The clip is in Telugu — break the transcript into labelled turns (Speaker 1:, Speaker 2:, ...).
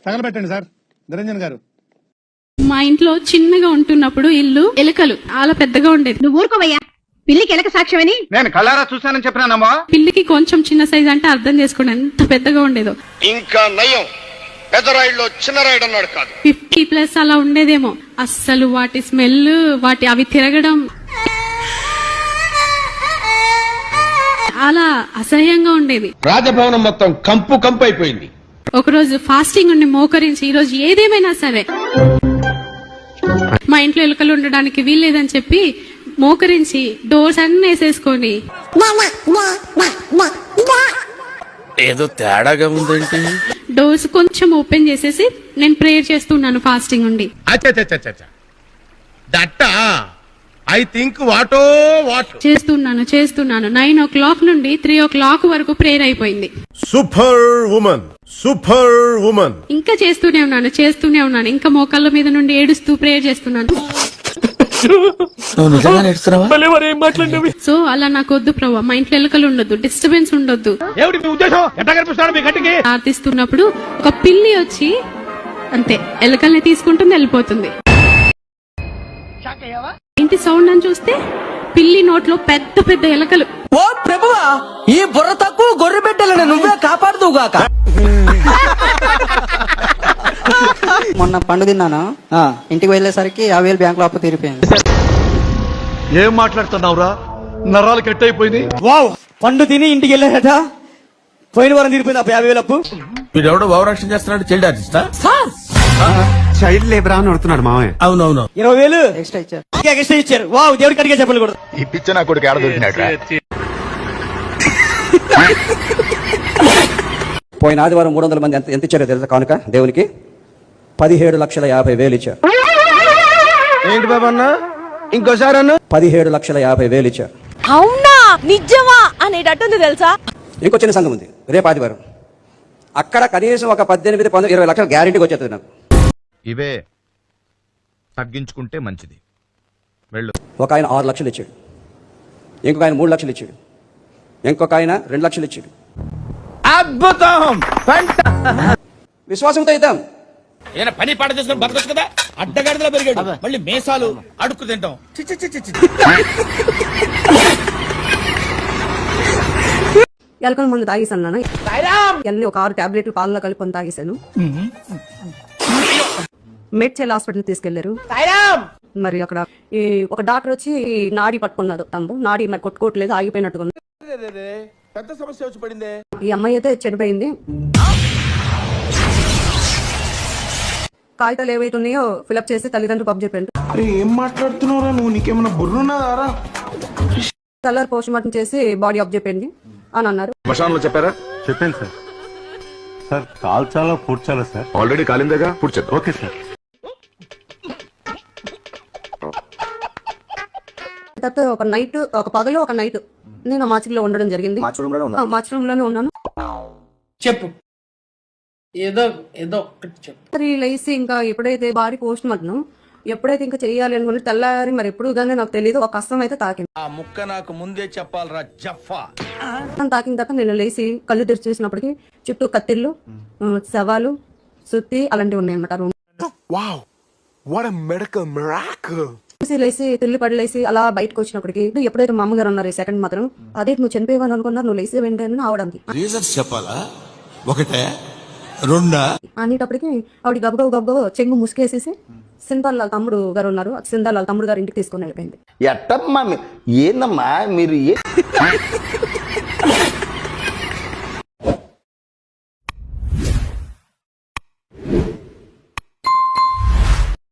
Speaker 1: తగలబెట్టండి సార్ నిరంజన్ గారు.
Speaker 2: మా ఇంట్లో చిన్నగా ఉంటున్నప్పుడు ఇల్లు ఎలుకలు చాలా పెద్దగా ఉండేది.
Speaker 3: నువ్వు ఊరుకోవయ్యా, పిల్లికి ఎలక సాక్ష్యమని
Speaker 4: నేను కళ్ళారా చూశానని చెప్పినానమ్మా.
Speaker 2: పిల్లికి కొంచెం చిన్న సైజ్ అంటే అర్థం చేసుకోండి ఎంత పెద్దగా ఉండేదో.
Speaker 5: ఇంకా నయం పెద్ద రాయిలో చిన్న రాయిడ్ అన్నాడు కాదు.
Speaker 2: 50+ అలా ఉండేదేమో. అస్సలు వాటి స్మెల్, అవి తిరగడం చాలా అసహ్యంగా ఉండేది.
Speaker 6: రాజభవనం మొత్తం కంపు కంపు అయిపోయింది.
Speaker 2: ఒకరోజు ఫాస్టింగ్ ఉండి మోకరించి ఈ రోజు ఏదేమైనా సరే మా ఇంట్లో ఎలుకలు ఉండడానికి వీల్లేదని చెప్పి మోకరించి డోర్స్ అన్ని వేసేసుకొని
Speaker 6: ఏదో తేడాగా ఉందేంటి.
Speaker 2: డోర్స్ కొంచెం ఓపెన్ చేసేసి నేను ప్రేయర్ చేస్తున్నాను ఫాస్టింగ్ ఉండి. చేస్తున్నాను 9 o'clock నుండి 3 o'clock వరకు ప్రేయర్ అయిపోయింది.
Speaker 1: Super woman.
Speaker 2: ఇంకా చేస్తూనే ఉన్నాను. ఇంకా మోకాళ్ళ మీద నుండి ఏడుస్తూ ప్రేయర్ చేస్తున్నాను. సో అలా నాకు వద్దు ప్రభు, మా ఇంట్లో ఎలుకలు ఉండొద్దు, డిస్టర్బెన్స్ ఉండొద్దు. ప్రార్థిస్తున్నప్పుడు ఒక పిల్లి వచ్చి అంతే ఎలుకల్ని తీసుకుంటుంది, వెళ్ళిపోతుంది. ఇంటి సౌండ్ అని చూస్తే పిల్లి నోట్లో పెద్ద పెద్ద ఎలుకలు.
Speaker 7: ఓ ప్రభువా, ఈ బుర్ర తక్కువ గొర్రె బిడ్డలను నువ్వే కాపాడుదువుగాక.
Speaker 8: మొన్న పండు తిన్నాను, ఇంటికి వెళ్ళేసరికి 50,000 బ్యాంకులో అప్పు తీరిపోయింది.
Speaker 4: ఏం మాట్లాడుతున్నావురా, నరాలు కట్ అయిపోయింది.
Speaker 7: వావ్, పండు తిని ఇంటికి వెళ్ళారట, పోయిన వారం తీరిపోయింది 50,000 అప్పు.
Speaker 6: వీడెవడో భావరక్షణ చేస్తున్నాడు. చైల్డ్ ఆర్టిస్టా?
Speaker 4: చైల్డ్ లేబర్ అని అడుగుతున్నాడు మామయ్య.
Speaker 6: అవునవును.
Speaker 7: 20,000
Speaker 8: ఎక్స్ట్రా ఇచ్చారు.
Speaker 7: ఎక్స్ట్రా ఇచ్చారు. వావ్, దేవుడికి అడిగే చెప్పలు కూడా.
Speaker 4: ఈ పిచ్చ నా కొడుకు ఏడ దొరికినట్రా.
Speaker 8: పోయిన ఆదివారం 300 మంది ఎంత ఇచ్చారో తెలుసా కానుక దేవునికి? 17,50,000 ఇచ్చారు.
Speaker 4: ఏంటి బాబా అన్న, ఇంకోసారి అన్న.
Speaker 8: 17,50,000 ఇచ్చారు.
Speaker 3: అవునా, నిజమా అనేటట్టుంది తెలుసా.
Speaker 8: ఇంకో చిన్న సంఘం ఉంది రేపు ఆదివారం, అక్కడ కనీసం ఒక 18, 19, 20 లక్షలు గ్యారెంటీకి వచ్చేస్తుంది నాకు.
Speaker 4: ఇవే తగ్గించుకుంటే మంచిది. వెళ్ళు.
Speaker 8: ఒక ఆయన 6 లక్షలు ఇచ్చాడు, ఇంకొక ఆయన 3 లక్షలు ఇచ్చాడు, ఇంకొక ఆయన 2 లక్షలు ఇచ్చాడు.
Speaker 7: అద్భుతం.
Speaker 8: విశ్వాసంతో ఇద్దాం.
Speaker 6: ఏదైనా పని పాట చేసుకుని బతకొచ్చు కదా. అడ్డగాడిదలా పెరిగాడు, మళ్ళీ మేసాలు అడుక్కు తింటాం.
Speaker 9: ఎలకల మందు తాగేసాను నాన్న. ఎల్లి ఒక 6 టాబ్లెట్లు పాలలో కలుపుకొని తాగేశాను. మేడ్చల్ హాస్పిటల్ తీసుకెళ్లారు. మరి అక్కడ ఒక డాక్టర్ వచ్చి నాడి పట్టుకున్నాడు, తమ్ము నాడి మరి కొట్టుకోవట్లేదు, ఆగిపోయినట్టుగా.
Speaker 6: పెద్ద సమస్య వచ్చి పడిందే.
Speaker 9: ఈ అమ్మాయి అయితే చనిపోయింది. కాగితాలు ఏవైతున్నాయో ఫిలప్ చేసి తల్లిదండ్రులు పంపు చెప్పాను.
Speaker 4: ఏం మాట్లాడుతున్నారా నువ్వు, నీకేమన్నా బుర్రున్నారా?
Speaker 9: కలర్ పోస్ట్ మార్టం చేసి బాడీ అప్ చెప్పండి అని అన్నారు.
Speaker 4: శ్మశానంలో చెప్పారా?
Speaker 1: చెప్పాను సార్. సార్ కాల్చాలా పూడ్చాలా సార్?
Speaker 4: ఆల్రెడీ కాలిందేగా, పూడ్చేద్దాం.
Speaker 1: Okay sir.
Speaker 9: తర్వాత ఒక పగలు ఒక నైట్ నేను మాచిలో ఉండడం జరిగింది. మాచి రూమ్ లోనే ఉన్నాను.
Speaker 7: చెప్పు, ఏదో ఒకటి చెప్పు.
Speaker 9: లేసి ఇంకా ఎప్పుడైతే బాడీ పోస్ట్ మార్టం ఎప్పుడైతే ఇంకా చెయ్యాలి అనుకుని తెల్లారి మరి ఎప్పుడు కానీ నాకు తెలియదు, ఒక కష్టం అయితే తాకింది.
Speaker 6: ఆ ముక్క నాకు ముందే చెప్పాలరా జఫా.
Speaker 9: తాకిన తర్వాత నేను లేచి కళ్ళు తెరిచి చూసినప్పటికీ చుట్టూ కత్తిళ్ళు, శవాలు, సుత్తి అలాంటివి ఉన్నాయి అన్నమాట రూమ్. లేసి తిల్లి పడలేసి అలా బయటకు వచ్చినప్పటికి ఎప్పుడైతే మా అమ్మగారు ఉన్నారు సెకండ్ మాత్రం, అదే నువ్వు చనిపోయేవాళ్ళు అనుకున్నా, నువ్వు లేసి వెంటనే ఆవడానికి
Speaker 6: చెప్పాలా, ఒకటే రెండా
Speaker 9: అనేటప్పటికి ఆవిడ గబగబ చెంగు ముసుకేసేసి సింతాల్ వాళ్ళ తమ్ముడు గారు ఉన్నారు, సింతాల్ వాళ్ళ తమ్ముడు గారు ఇంటికి తీసుకొని వెళ్ళిపోయింది.
Speaker 5: ఎట్టమ్మా ఏందమ్మా మీరు